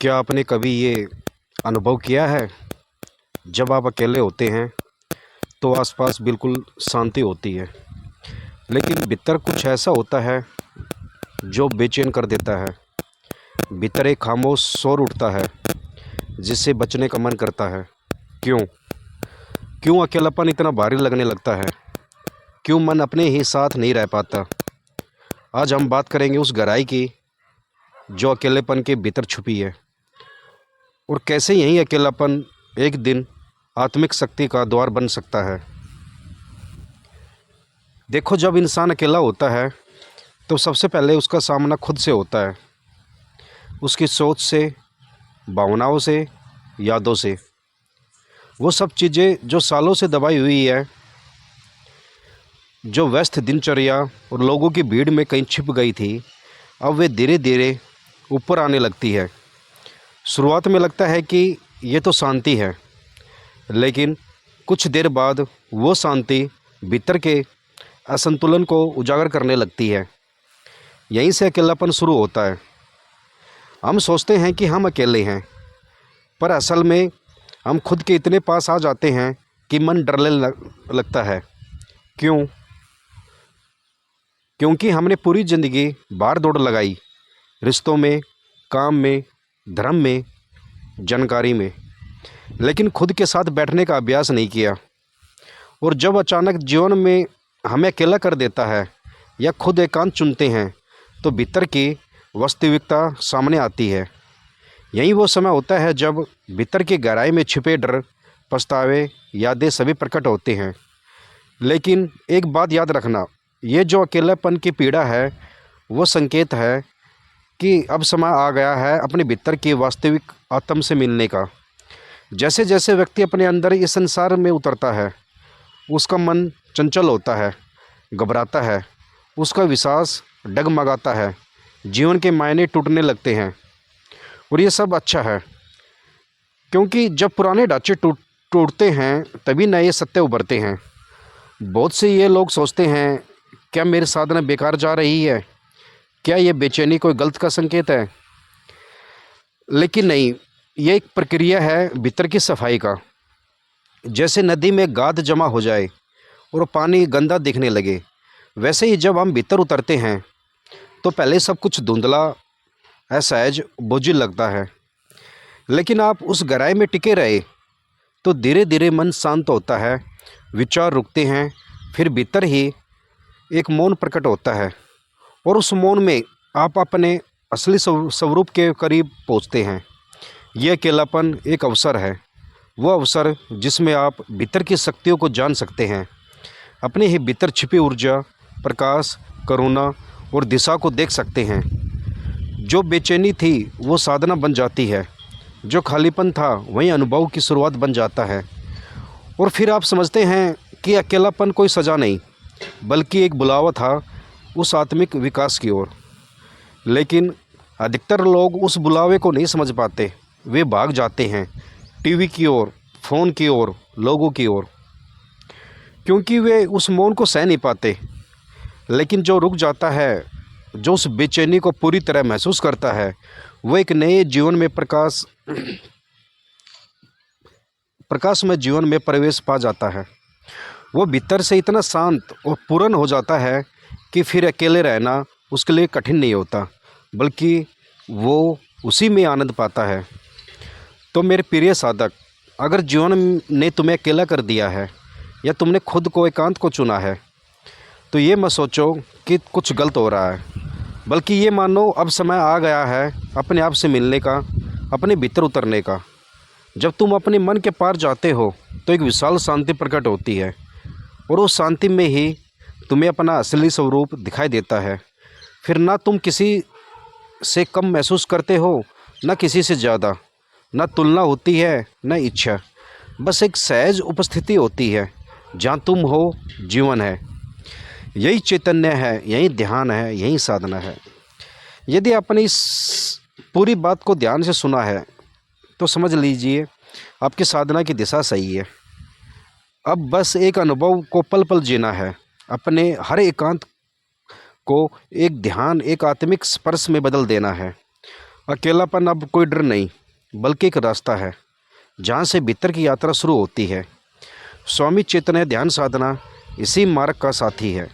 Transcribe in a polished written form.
क्या आपने कभी ये अनुभव किया है, जब आप अकेले होते हैं तो आसपास बिल्कुल शांति होती है, लेकिन भीतर कुछ ऐसा होता है जो बेचैन कर देता है। भीतर एक खामोश शोर उठता है जिससे बचने का मन करता है। क्यों क्यों अकेलापन इतना भारी लगने लगता है? क्यों मन अपने ही साथ नहीं रह पाता? आज हम बात करेंगे उस गहराई की जो अकेलेपन के भीतर छुपी है, और कैसे यही अकेलापन एक दिन आत्मिक शक्ति का द्वार बन सकता है। देखो, जब इंसान अकेला होता है तो सबसे पहले उसका सामना खुद से होता है, उसकी सोच से, भावनाओं से, यादों से। वो सब चीज़ें जो सालों से दबाई हुई है, जो व्यस्त दिनचर्या और लोगों की भीड़ में कहीं छिप गई थी, अब वे धीरे धीरे ऊपर आने लगती है। शुरुआत में लगता है कि ये तो शांति है, लेकिन कुछ देर बाद वो शांति भीतर के असंतुलन को उजागर करने लगती है। यहीं से अकेलापन शुरू होता है। हम सोचते हैं कि हम अकेले हैं, पर असल में हम खुद के इतने पास आ जाते हैं कि मन डरने लगता है। क्यों? क्योंकि हमने पूरी ज़िंदगी भाग दौड़ लगाई, रिश्तों में, काम में, धर्म में, जानकारी में, लेकिन खुद के साथ बैठने का अभ्यास नहीं किया। और जब अचानक जीवन में हमें अकेला कर देता है या खुद एकांत चुनते हैं, तो भीतर की वास्तविकता सामने आती है। यही वो समय होता है जब भीतर की गहराई में छिपे डर, पछतावे, यादें सभी प्रकट होते हैं। लेकिन एक बात याद रखना, ये जो अकेलापन की पीड़ा है, वो संकेत है कि अब समय आ गया है अपने भीतर की वास्तविक आत्म से मिलने का। जैसे जैसे व्यक्ति अपने अंदर इस संसार में उतरता है, उसका मन चंचल होता है, घबराता है, उसका विश्वास डगमगाता है, जीवन के मायने टूटने लगते हैं। और ये सब अच्छा है, क्योंकि जब पुराने ढांचे टूटते हैं तभी नए सत्य उभरते हैं। बहुत से ये लोग सोचते हैं, क्या मेरी साधना बेकार जा रही है? क्या ये बेचैनी कोई गलत का संकेत है? लेकिन नहीं, ये एक प्रक्रिया है भीतर की सफाई का। जैसे नदी में गाद जमा हो जाए और पानी गंदा दिखने लगे, वैसे ही जब हम भीतर उतरते हैं तो पहले सब कुछ धुंधला, असहज, बोझिल लगता है। लेकिन आप उस गहराई में टिके रहे तो धीरे धीरे मन शांत होता है, विचार रुकते हैं, फिर भीतर ही एक मौन प्रकट होता है। और उस मौन में आप अपने असली स्वरूप के करीब पहुंचते हैं। यह अकेलापन एक अवसर है, वो अवसर जिसमें आप भीतर की शक्तियों को जान सकते हैं, अपने ही भीतर छिपी ऊर्जा, प्रकाश, करुणा और दिशा को देख सकते हैं। जो बेचैनी थी वो साधना बन जाती है, जो खालीपन था वही अनुभव की शुरुआत बन जाता है। और फिर आप समझते हैं कि अकेलापन कोई सज़ा नहीं, बल्कि एक बुलावा था उस आत्मिक विकास की ओर। लेकिन अधिकतर लोग उस बुलावे को नहीं समझ पाते। वे भाग जाते हैं टीवी की ओर, फ़ोन की ओर, लोगों की ओर, क्योंकि वे उस मौन को सह नहीं पाते। लेकिन जो रुक जाता है, जो उस बेचैनी को पूरी तरह महसूस करता है, वो एक नए जीवन में प्रकाशमय जीवन में प्रवेश पा जाता है। वो भीतर से इतना शांत और पूर्ण हो जाता है कि फिर अकेले रहना उसके लिए कठिन नहीं होता, बल्कि वो उसी में आनंद पाता है। तो मेरे प्रिय साधक, अगर जीवन ने तुम्हें अकेला कर दिया है या तुमने खुद को, एकांत को चुना है, तो ये मत सोचो कि कुछ गलत हो रहा है, बल्कि ये मानो अब समय आ गया है अपने आप से मिलने का, अपने भीतर उतरने का। जब तुम अपने मन के पार जाते हो तो एक विशाल शांति प्रकट होती है, और उस शांति में ही तुम्हें अपना असली स्वरूप दिखाई देता है। फिर ना तुम किसी से कम महसूस करते हो, ना किसी से ज़्यादा, ना तुलना होती है, ना इच्छा। बस एक सहज उपस्थिति होती है। जहाँ तुम हो, जीवन है। यही चैतन्य है, यही ध्यान है, यही साधना है। यदि आपने इस पूरी बात को ध्यान से सुना है तो समझ लीजिए आपकी साधना की दिशा सही है। अब बस एक अनुभव को पल पल जीना है, अपने हर एकांत को एक ध्यान, एक आत्मिक स्पर्श में बदल देना है। अकेलापन अब कोई डर नहीं, बल्कि एक रास्ता है जहाँ से भीतर की यात्रा शुरू होती है। स्वामी चैतन्य ध्यान साधना इसी मार्ग का साथी है।